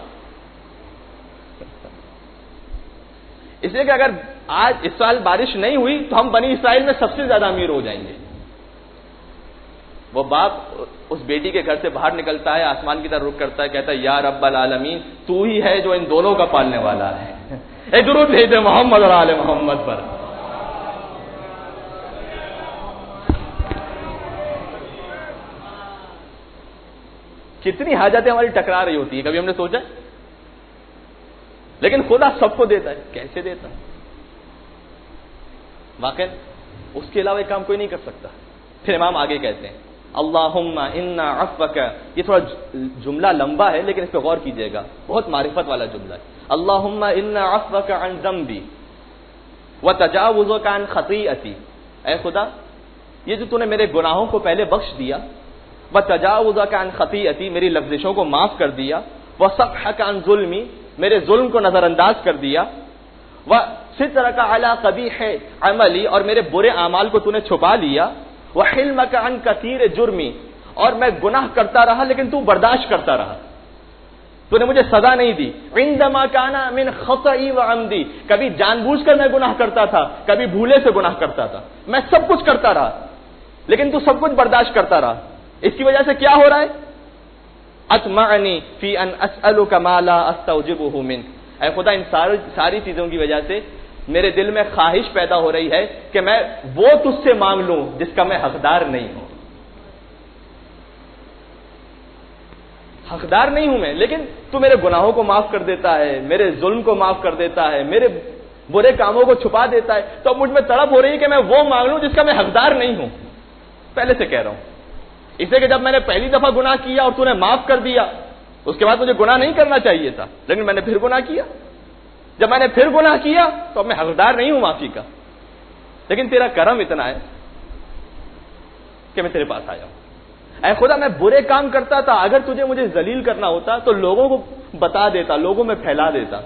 اس لیے کہ اگر آج اس سال بارش نہیں ہوئی تو ہم بنی اسرائیل میں سب سے زیادہ امیر ہو جائیں گے. وہ باپ اس بیٹی کے گھر سے باہر نکلتا ہے، آسمان کی طرف رخ کرتا ہے، کہتا ہے یا رب العالمین تو ہی ہے جو ان دونوں کا پالنے والا ہے. اے درود بھیج دے محمد اور آل محمد پر. کتنی حاجتیں ہماری ٹکرا رہی ہوتی ہیں، کبھی ہم نے سوچا؟ لیکن خدا سب کو دیتا ہے. کیسے دیتا ہے؟ واقعی اس کے علاوہ ایک کام کوئی نہیں کر سکتا. پھر امام آگے کہتے ہیں اللہم انا عفوک، یہ تھوڑا جملہ لمبا ہے لیکن اس پہ غور کیجئے گا، بہت معرفت والا جملہ ہے. اللہم انا عفوک عن ذنبی وتجاوزک عن خطیئتی، اے خدا یہ جو تو نے میرے گناہوں کو پہلے بخش دیا، وتجاوزک عن خطیئتی میری لفظشوں کو معاف کر دیا، وصفحک عن ظلمی میرے ظلم کو نظر انداز کر دیا، وسترک علی قبیح عملی اور میرے برے اعمال کو تو نے چھپا لیا، وحلمک عن کثیر جرمی اور میں گناہ کرتا رہا لیکن تو برداشت کرتا رہا، تو نے مجھے سزا نہیں دی. عندما کان من خطئی وعمدی، کبھی جان بوجھ کر میں گناہ کرتا تھا، کبھی بھولے سے گناہ کرتا تھا، میں سب کچھ کرتا رہا لیکن تو سب کچھ برداشت کرتا رہا. اس کی وجہ سے کیا ہو رہا ہے؟ اطمعنی فی ان اسألک ما لا استوجبہ منک، اے خدا ان ساری چیزوں کی وجہ سے میرے دل میں خواہش پیدا ہو رہی ہے کہ میں وہ تجھ سے مانگ لوں جس کا میں حقدار نہیں ہوں. حقدار نہیں ہوں میں، لیکن تو میرے گناہوں کو معاف کر دیتا ہے، میرے ظلم کو معاف کر دیتا ہے، میرے برے کاموں کو چھپا دیتا ہے، تو اب مجھ میں تڑپ ہو رہی ہے کہ میں وہ مانگ لوں جس کا میں حقدار نہیں ہوں. پہلے سے کہہ رہا ہوں اس لیے کہ جب میں نے پہلی دفعہ گناہ کیا اور تو نے معاف کر دیا، اس کے بعد مجھے گناہ نہیں کرنا چاہیے تھا، لیکن میں نے پھر گناہ کیا. جب میں نے پھر گناہ کیا تو اب میں حقدار نہیں ہوں معافی کا، لیکن تیرا کرم اتنا ہے کہ میں تیرے پاس آیا ہوں. اے خدا میں برے کام کرتا تھا، اگر تجھے مجھے ذلیل کرنا ہوتا تو لوگوں کو بتا دیتا، لوگوں میں پھیلا دیتا،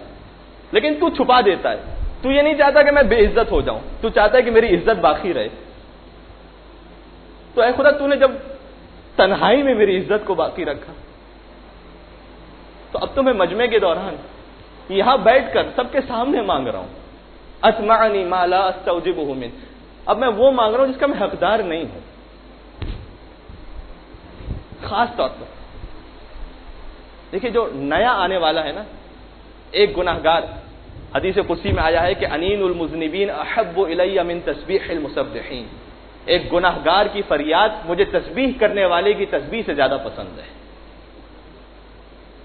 لیکن تو چھپا دیتا ہے. تو یہ نہیں چاہتا کہ میں بے عزت ہو جاؤں، تو چاہتا ہے کہ میری عزت باقی رہے. تو اے خدا تو نے جب تنہائی میں میری عزت کو باقی رکھا، تو اب تو میں مجمع کے دوران یہاں بیٹھ کر سب کے سامنے مانگ رہا ہوں، اسمعنی ما لا استوجبہ من، اب میں وہ مانگ رہا ہوں جس کا میں حقدار نہیں ہوں. خاص طور پر دیکھیے جو نیا آنے والا ہے نا، ایک گناہگار، حدیث قدسی میں آیا ہے کہ انین المذنبین احب الی من تسبیح المسبحین، ایک گناہگار کی فریاد مجھے تسبیح کرنے والے کی تسبیح سے زیادہ پسند ہے.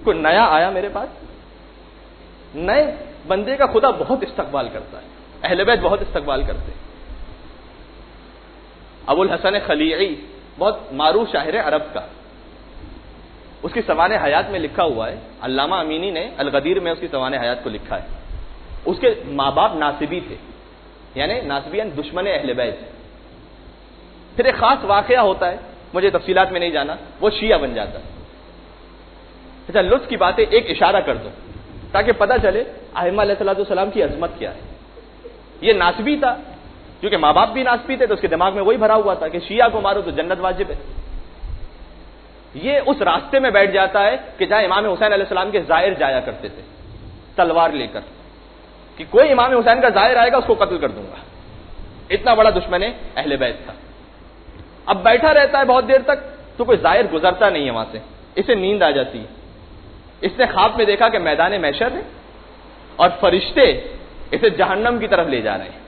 کوئی نیا آیا میرے پاس، نئے بندے کا خدا بہت استقبال کرتا ہے، اہل بیت بہت استقبال کرتے ہیں. ابو الحسن خلیعی بہت معروف شاعر عرب کا، اس کی سوانح حیات میں لکھا ہوا ہے، علامہ امینی نے الغدیر میں اس کی سوانح حیات کو لکھا ہے. اس کے ماں باپ ناصبی تھے، یعنی ناصبین دشمن اہل بیت. پھر ایک خاص واقعہ ہوتا ہے، مجھے تفصیلات میں نہیں جانا، وہ شیعہ بن جاتا ہے. اچھا لطف کی بات ہے، ایک اشارہ کر دو تاکہ پتہ چلے ائمہ علیہ السلام کی عظمت کیا ہے. یہ ناصبی تھا، کیونکہ ماں باپ بھی ناصبی تھے تو اس کے دماغ میں وہی بھرا ہوا تھا کہ شیعہ کو مارو تو جنت واجب ہے. یہ اس راستے میں بیٹھ جاتا ہے کہ جہاں امام حسین علیہ السلام کے زائر جایا کرتے تھے تلوار لے کر، کہ کوئی امام حسین کا زائر آئے گا اس کو قتل کر دوں گا. اتنا بڑا دشمن اہل بیت تھا. اب بیٹھا رہتا ہے بہت دیر تک تو کوئی زائر گزرتا نہیں ہے وہاں سے، اسے نیند آ جاتی ہے. اس نے خواب میں دیکھا کہ میدان محشر ہے اور فرشتے اسے جہنم کی طرف لے جا رہے ہیں.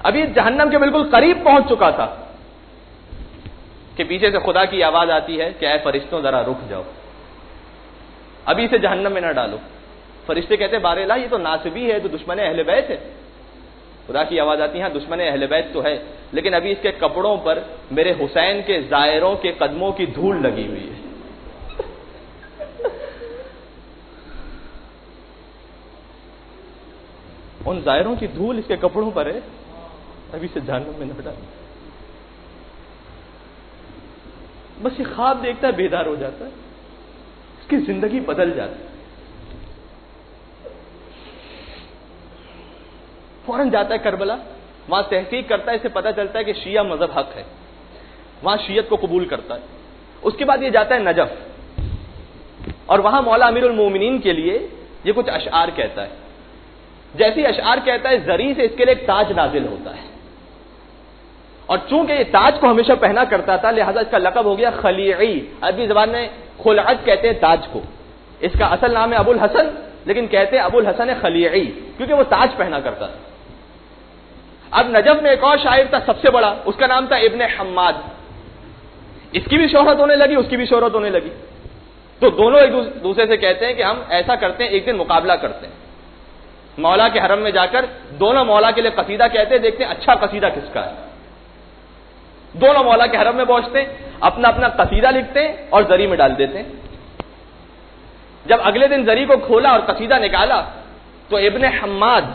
ابھی جہنم کے بالکل قریب پہنچ چکا تھا کہ پیچھے سے خدا کی آواز آتی ہے کہ اے فرشتوں ذرا رک جاؤ، ابھی اسے جہنم میں نہ ڈالو. فرشتے کہتے ہیں بارے اللہ یہ تو ناصبی ہے، تو دشمن اہل بیت ہے. خدا کی آواز آتی ہے ہاں دشمن اہل بیت تو ہے، لیکن ابھی اس کے کپڑوں پر میرے حسین کے زائروں کے قدموں کی دھول لگی ہوئی ہے. ان زائروں کی دھول اس کے کپڑوں پر ہے، ابھی سے جہنم میں نہ ڈال. بس یہ خواب دیکھتا ہے، بیدار ہو جاتا ہے، اس کی زندگی بدل جاتی ہے. فوراً جاتا ہے کربلا، وہاں تحقیق کرتا ہے، اسے پتہ چلتا ہے کہ شیعہ مذہب حق ہے، وہاں شیعت کو قبول کرتا ہے. اس کے بعد یہ جاتا ہے نجف، اور وہاں مولا امیر المومنین کے لیے یہ کچھ اشعار کہتا ہے. جیسی اشعار کہتا ہے زری سے اس کے لیے ایک تاج نازل ہوتا ہے، اور چونکہ یہ تاج کو ہمیشہ پہنا کرتا تھا لہذا اس کا لقب ہو گیا خلیعی. عربی زبان میں خلعت کہتے ہیں تاج کو، اس کا اصل نام ہے ابو الحسن، لیکن کہتے ہیں ابو الحسن خلیعی کیونکہ وہ تاج پہنا کرتا تھا. اب نجف میں ایک اور شاعر تھا سب سے بڑا، اس کا نام تھا ابن حماد. اس کی بھی شہرت ہونے لگی، اس کی بھی شہرت ہونے لگی، تو دونوں ایک دوسرے سے کہتے ہیں کہ ہم ایسا کرتے ہیں، ایک دن مقابلہ کرتے ہیں مولا کے حرم میں جا کر. دونوں مولا کے لیے قصیدہ کہتے ہیں، دیکھتے ہیں اچھا قصیدہ کس کا ہے. دونوں مولا کے حرم میں پہنچتے ہیں، اپنا اپنا قصیدہ لکھتے ہیں اور زری میں ڈال دیتے ہیں. جب اگلے دن زری کو کھولا اور قصیدہ نکالا تو ابن حماد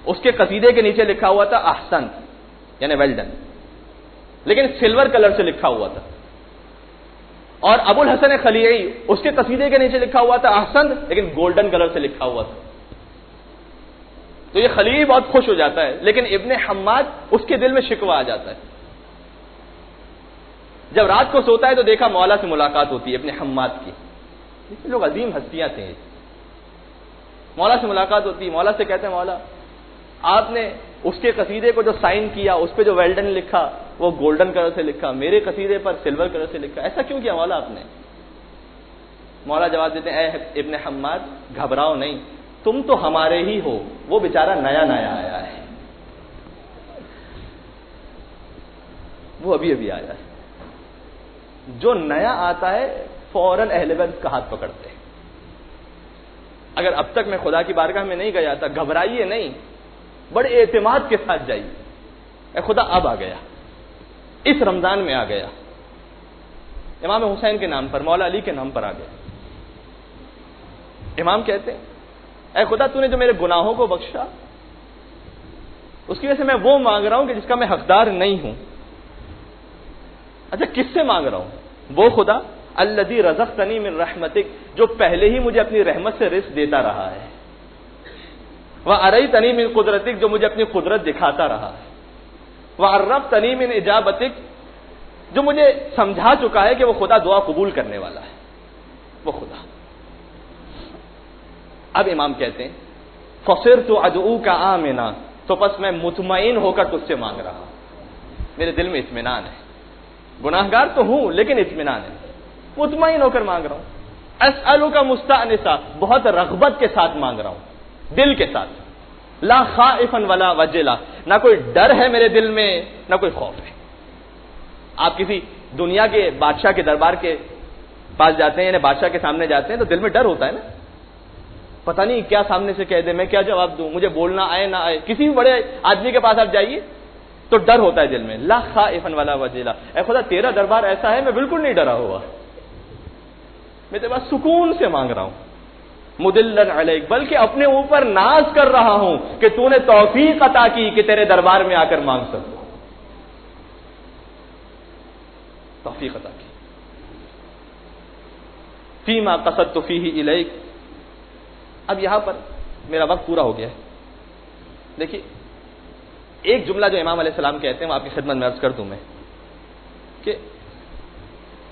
اس کے قصیدے کے نیچے لکھا ہوا تھا احسن، یعنی ویل ڈن، لیکن سلور کلر سے لکھا ہوا تھا. اور ابو الحسن خلیعی اس کے قصیدے کے نیچے لکھا ہوا تھا احسن، لیکن گولڈن کلر سے لکھا ہوا تھا. تو یہ خلیعی بہت خوش ہو جاتا ہے، لیکن ابن حماد اس کے دل میں شکوہ آ جاتا ہے. جب رات کو سوتا ہے تو دیکھا مولا سے ملاقات ہوتی ہے ابن حماد کی. یہ لوگ عظیم ہستیاں تھے. مولا سے ملاقات ہوتی ہے، مولا سے کہتے ہیں مولا آپ نے اس کے قصیدے کو جو سائن کیا اس پہ جو ویلڈن لکھا وہ گولڈن کلر سے لکھا، میرے قصیدے پر سلور کلر سے لکھا، ایسا کیوں کیا مولا آپ نے؟ مولا جواب دیتے ہیں اے ابن حماد گھبراؤ نہیں، تم تو ہمارے ہی ہو، وہ بیچارہ نیا نیا آیا ہے، وہ ابھی ابھی آیا ہے. جو نیا آتا ہے فوراً اہل بیت کا ہاتھ پکڑتے ہیں. اگر اب تک میں خدا کی بارگاہ میں نہیں گیا تھا، گھبرائیے نہیں، بڑے اعتماد کے ساتھ جائیے. اے خدا اب آ گیا، اس رمضان میں آ گیا، امام حسین کے نام پر، مولا علی کے نام پر آ گیا. امام کہتے ہیں اے خدا تو نے جو میرے گناہوں کو بخشا اس کی وجہ سے میں وہ مانگ رہا ہوں کہ جس کا میں حقدار نہیں ہوں. اچھا کس سے مانگ رہا ہوں؟ وہ خدا الذی رزقتنی من رحمتک، جو پہلے ہی مجھے اپنی رحمت سے رزق دیتا رہا ہے. وَأَرَيْتَنِي مِن قُدْرَتِك، جو مجھے اپنی قدرت دکھاتا رہا ہے. وَعَرَّفْتَنِي مِنْ إِجَابَتِك، جو مجھے سمجھا چکا ہے کہ وہ خدا دعا قبول کرنے والا ہے. وہ خدا اب امام کہتے ہیں فصرت ادعوک آمنا، تو بس میں مطمئن ہو کر تجھ سے مانگ رہا ہوں، میرے دل میں اطمینان ہے، گناہگار تو ہوں لیکن اطمینان ہے، مطمئن ہو کر مانگ رہا ہوں۔ اسألک مستأنسا، بہت رغبت کے ساتھ مانگ رہا ہوں، دل کے ساتھ، لا خائفا ولا وجلا، نہ کوئی ڈر ہے میرے دل میں نہ کوئی خوف ہے۔ آپ کسی دنیا کے بادشاہ کے دربار کے پاس جاتے ہیں، یعنی بادشاہ کے سامنے جاتے ہیں تو دل میں ڈر ہوتا ہے نا، پتہ نہیں کیا سامنے سے کہہ دے، میں کیا جواب دوں، مجھے بولنا آئے نہ آئے۔ کسی بھی بڑے آدمی کے پاس آپ جائیے تو ڈر ہوتا ہے دل میں، لا خائفا ولا وجلا، اے خدا تیرا دربار ایسا ہے میں بالکل نہیں ڈرا ہوا، میں تیرے پاس سکون سے مانگ رہا ہوں، مدلن علیک، بلکہ اپنے اوپر ناز کر رہا ہوں کہ تو نے توفیق عطا کی کہ تیرے دربار میں آ کر مانگ سکوں، توفیق عطا کی۔ فیما قصدت فیہ الیک، اب یہاں پر میرا وقت پورا ہو گیا ہے، دیکھیے ایک جملہ جو امام علیہ السلام کہتے ہیں وہ آپ کی خدمت میں عرض کر دوں میں کہ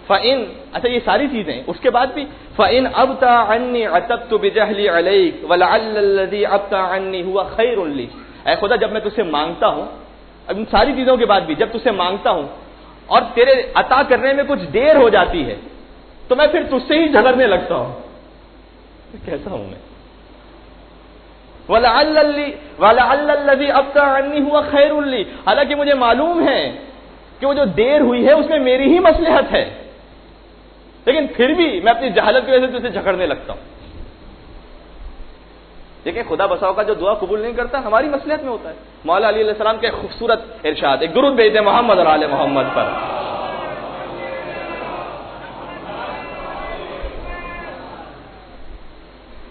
فَإِن، اچھا یہ ساری چیزیں اس کے بعد بھی فَإِن أَبْتَى عَنِّي عَتَبْتُ بِجَهْلِي عَلَيْكَ وَلَعَلَّ الَّذِي أَبْتَى عَنِّي هُوَ خَيْرٌ لِّي، اے خدا جب میں تجھ سے مانگتا ہوں، اب ان ساری چیزوں کے بعد بھی جب تجھ سے مانگتا ہوں اور تیرے عطا کرنے میں کچھ دیر ہو جاتی ہے تو میں پھر تجھ سے ہی جھگڑنے لگتا ہوں، کیسا ہوں میں؟ وَلَعَلَّ الَّذِي أَبْتَى عَنِّي هُوَ خَيْرٌ لِّي، حالانکہ مجھے معلوم ہے کہ وہ جو دیر ہوئی ہے اس میں میری ہی مصلحت ہے، لیکن پھر بھی میں اپنی جہالت کی وجہ سے تجھے جھگڑنے لگتا ہوں۔ دیکھیں خدا بساؤ کا جو دعا قبول نہیں کرتا ہماری مصلحت میں ہوتا ہے۔ مولا علی علیہ السلام کے خوبصورت ارشاد، ایک درود بھیج دیں محمد اور آل محمد پر۔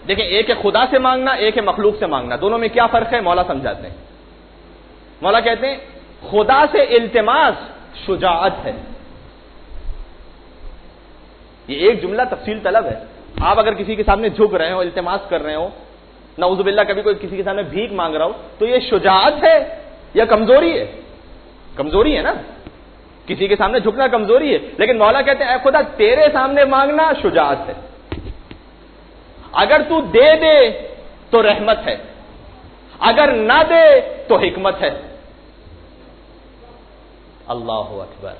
دیکھیں ایک ہے خدا سے مانگنا، ایک ہے مخلوق سے مانگنا، دونوں میں کیا فرق ہے مولا سمجھاتے ہیں۔ مولا کہتے ہیں خدا سے التماس شجاعت ہے، یہ ایک جملہ تفصیل طلب ہے۔ آپ اگر کسی کے سامنے جھک رہے ہو، التماس کر رہے ہو، نعوذ باللہ کبھی کوئی کسی کے سامنے بھیک مانگ رہا ہو، تو یہ شجاعت ہے یا کمزوری ہے؟ کمزوری ہے نا، کسی کے سامنے جھکنا کمزوری ہے، لیکن مولا کہتے ہیں اے خدا تیرے سامنے مانگنا شجاعت ہے، اگر تو دے دے تو رحمت ہے، اگر نہ دے تو حکمت ہے۔ اللہ اکبر،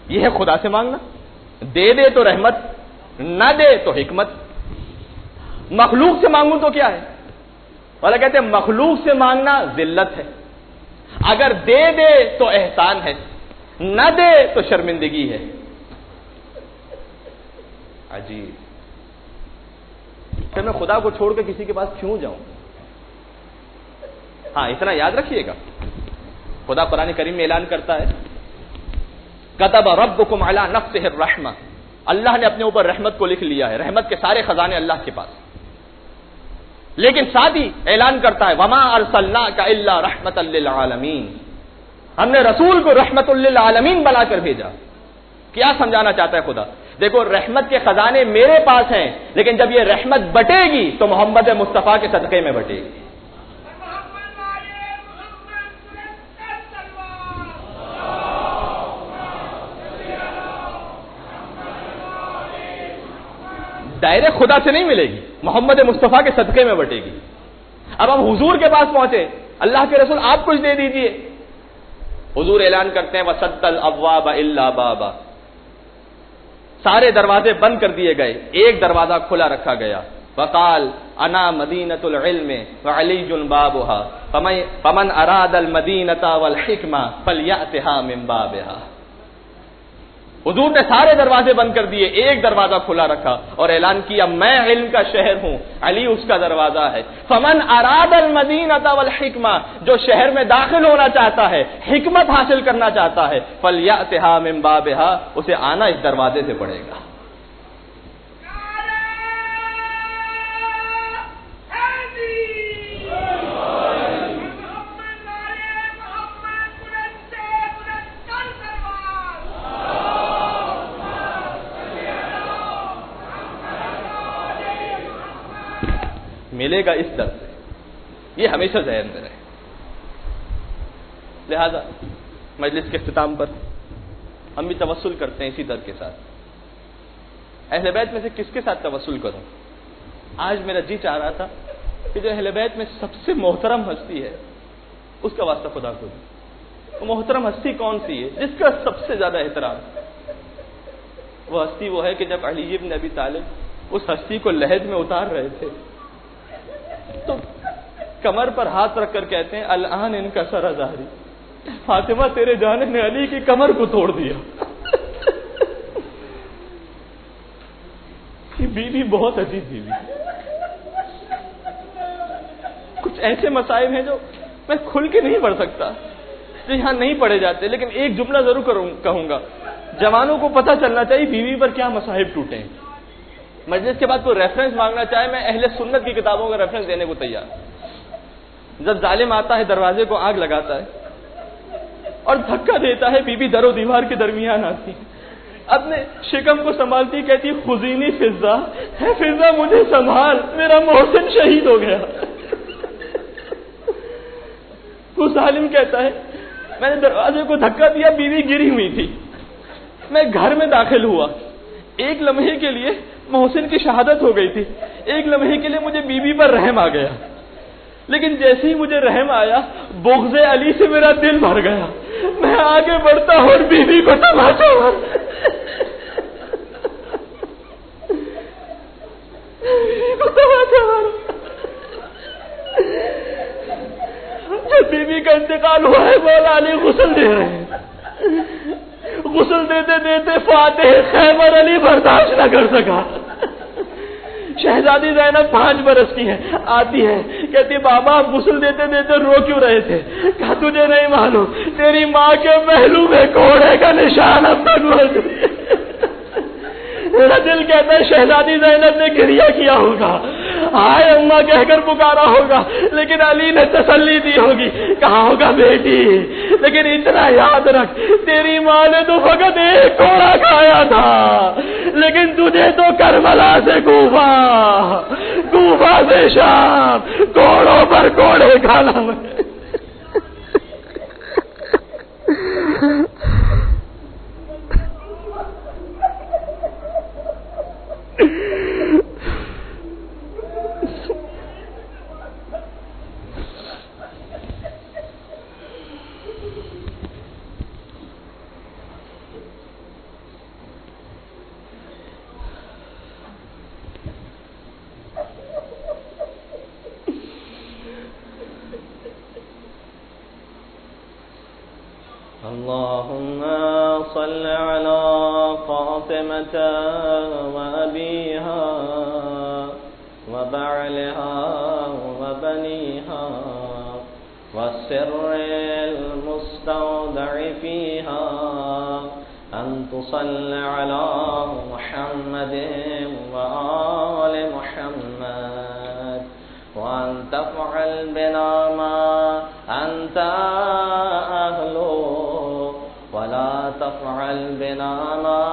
یہ ہے خدا سے مانگنا، دے دے تو رحمت، نہ دے تو حکمت۔ مخلوق سے مانگوں تو کیا ہے؟ والا کہتے ہیں مخلوق سے مانگنا ذلت ہے، اگر دے دے تو احسان ہے، نہ دے تو شرمندگی ہے۔ عجیب، پھر میں خدا کو چھوڑ کے کسی کے پاس کیوں جاؤں؟ ہاں اتنا یاد رکھیے گا، خدا قرآن کریم میں اعلان کرتا ہے کتب ربکم علی نفسہ الرحمہ، اللہ نے اپنے اوپر رحمت کو لکھ لیا ہے، رحمت کے سارے خزانے اللہ کے پاس، لیکن ساتھ ہی اعلان کرتا ہے وما ارسلناک الا رحمۃ للعالمین، ہم نے رسول کو رحمۃ للعالمین بنا کر بھیجا۔ کیا سمجھانا چاہتا ہے خدا؟ دیکھو رحمت کے خزانے میرے پاس ہیں، لیکن جب یہ رحمت بٹے گی تو محمد مصطفیٰ کے صدقے میں بٹے گی۔ دائرے خدا سے نہیں ملے گی، محمد مصطفیٰ کے صدقے میں بٹے گی۔ اب ہم حضور کے پاس پہنچے، اللہ کے رسول آپ کچھ دے دیجئے، حضور اعلان کرتے ہیں وَسَدَّ الْأَبْوَابَ إِلَّا بَابًا، سارے دروازے بند کر دیے گئے، ایک دروازہ کھلا رکھا گیا، وقال انا مدینۃ العلم وعلی بابها فمن اراد المدینۃ والحکمہ فلیأتها من بابها۔ حضور نے سارے دروازے بند کر دیے، ایک دروازہ کھلا رکھا اور اعلان کیا میں علم کا شہر ہوں، علی اس کا دروازہ ہے۔ فمن اراد المدینۃ والحکمہ، جو شہر میں داخل ہونا چاہتا ہے، حکمت حاصل کرنا چاہتا ہے، فلیأتها من بابها، اسے آنا اس دروازے سے پڑے گا۔ ملے گا اس در سے، یہ ہمیشہ ذہن میں رہے۔ لہذا مجلس کے اختتام پر ہم بھی توسل کرتے ہیں اسی در کے ساتھ۔ اہل بیت میں سے کس کے ساتھ توسل کروں؟ آج میرا جی چاہ رہا تھا کہ جو اہل بیت میں سب سے محترم ہستی ہے اس کا واسطہ خدا کو دوں. وہ محترم ہستی کون سی ہے جس کا سب سے زیادہ احترام؟ وہ ہستی وہ ہے کہ جب علی بن ابی طالب اس ہستی کو لحد میں اتار رہے تھے تو کمر پر ہاتھ رکھ کر کہتے ہیں الآن ان کا سر ظاہری، فاطمہ تیرے جانے نے علی کی کمر کو توڑ دیا. بیوی بہت عجیب بیوی. کچھ ایسے مسائل ہیں جو میں کھل کے نہیں پڑھ سکتا، جو یہاں نہیں پڑھے جاتے، لیکن ایک جملہ ضرور کہوں گا. جوانوں کو پتہ چلنا چاہیے بیوی پر کیا مصائب ٹوٹے ہیں. مجلس کے بعد کوئی ریفرنس مانگنا چاہے میں اہل سنت کی کتابوں کا ریفرنس دینے کو تیار. جب ظالم آتا ہے دروازے کو آگ لگاتا ہے اور دھکا دیتا ہے، بیوی در و دیوار کے درمیان آتی ہے، اپنے شکم کو سنبھالتی، کہتی خزینی فضا ہے، فضا مجھے سنبھال، میرا محسن شہید ہو گیا. وہ ظالم کہتا ہے میں نے دروازے کو دھکا دیا، بیوی گری ہوئی تھی، میں گھر میں داخل ہوا، ایک لمحے کے لیے محسن کی شہادت ہو گئی تھی، ایک لمحے کے لیے مجھے بیوی پر رحم آ گیا، لیکن جیسے ہی مجھے رحم آیا بغض علی سے میرا دل بھر گیا. میں آگے بڑھتا ہوں اور بیوی کو تماچا جب بیوی کا انتقال ہوا ہے مولا علی غسل دے رہے ہیں، غسل دیتے دیتے فاتح خیبر علی برداشت نہ کر سکا. شہزادی زینب 5 برس کی ہے، آتی ہے کہتی بابا آپ غسل دیتے دیتے رو کیوں رہے تھے؟ کہا تجھے نہیں معلوم تیری ماں کے پہلو میں کوڑے کا نشان اب تک موجود ہے. میرا دل کہتا ہے شہزادی زینب نے گریہ کیا ہوگا، ہائے اماں کہہ کر پکارا ہوگا، لیکن علی نے تسلی دی ہوگی، کہا ہوگا بیٹی لیکن اتنا یاد رکھ تیری ماں نے تو فقط ایک کوڑا کھایا تھا، لیکن تجھے تو کربلا سے کوفہ سے شام کوڑوں پر کوڑے کھانا. اللهم صل على فاطمة وأبيها وبعلها وبنيها والسر المستودع فيها أن تصل على محمد وآل محمد وأن تفعل بنا ما أنت أهله ولا تفعل بنا ما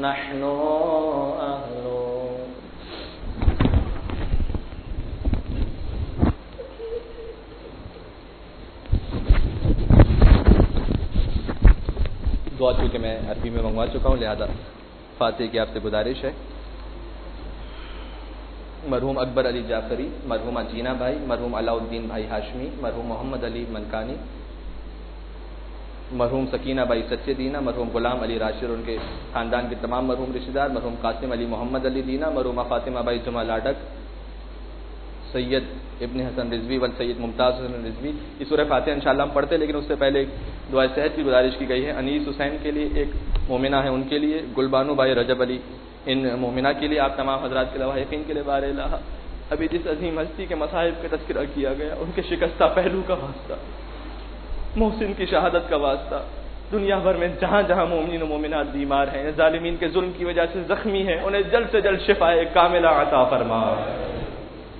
نحن أهله. دعا چونکہ میں عربی میں منگوا چکا ہوں لہذا فاتح کی آپ سے گزارش ہے. مرحوم اکبر علی جعفری، مرحومہ جینا بھائی، مرحوم علاء الدین بھائی ہاشمی، مرحوم محمد علی منکانی، مرحوم سکینہ بھائی سچے دینا، مرحوم غلام علی راشد اور ان کے خاندان کے تمام مرحوم رشتہ دار، مرحوم قاسم علی محمد علی دینا، مرحومہ فاطمہ بھائی جمعہ لاڈک، سید ابن حسن رضوی و سید ممتاز حسن رضوی. یہ سورہ فاتحہ انشاءاللہ ہم پڑھتے لیکن اس سے پہلے ایک دعائے صحت کی گزارش کی گئی ہے. انیس حسین کے لیے ایک مومنہ ہے، ان کے لیے، گلبانو بھائی رجب علی، ان مومنہ کے لیے، آپ تمام حضرات کے لواحقین کے لیے بار الہ ابھی جس عظیم ہستی کے مصائب کا تذکرہ کیا گیا ان کے شکستہ پہلو کا واسطہ، محسن کی شہادت کا واسطہ، دنیا بھر میں جہاں جہاں مومنین و مومنات بیمار ہیں، ظالمین کے ظلم کی وجہ سے زخمی ہیں، انہیں جلد سے جلد شفائے کاملہ عطا فرما.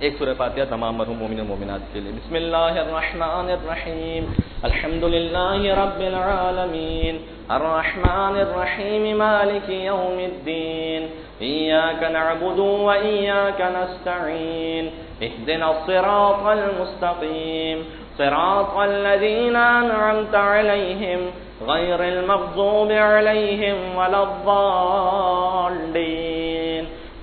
ایک سورہ فاتحہ تمام مرحوم مومنین و مومنات کے لیے. بسم اللہ الرحمن الرحیم الحمدللہ رب العالمین الرحمن الرحیم مالک یوم الدین ایاک نعبد و ایاک نستعین اهدنا الصراط المستقیم صراط الذین انعمت علیہم غیر المغضوب علیہم ولا الضالین.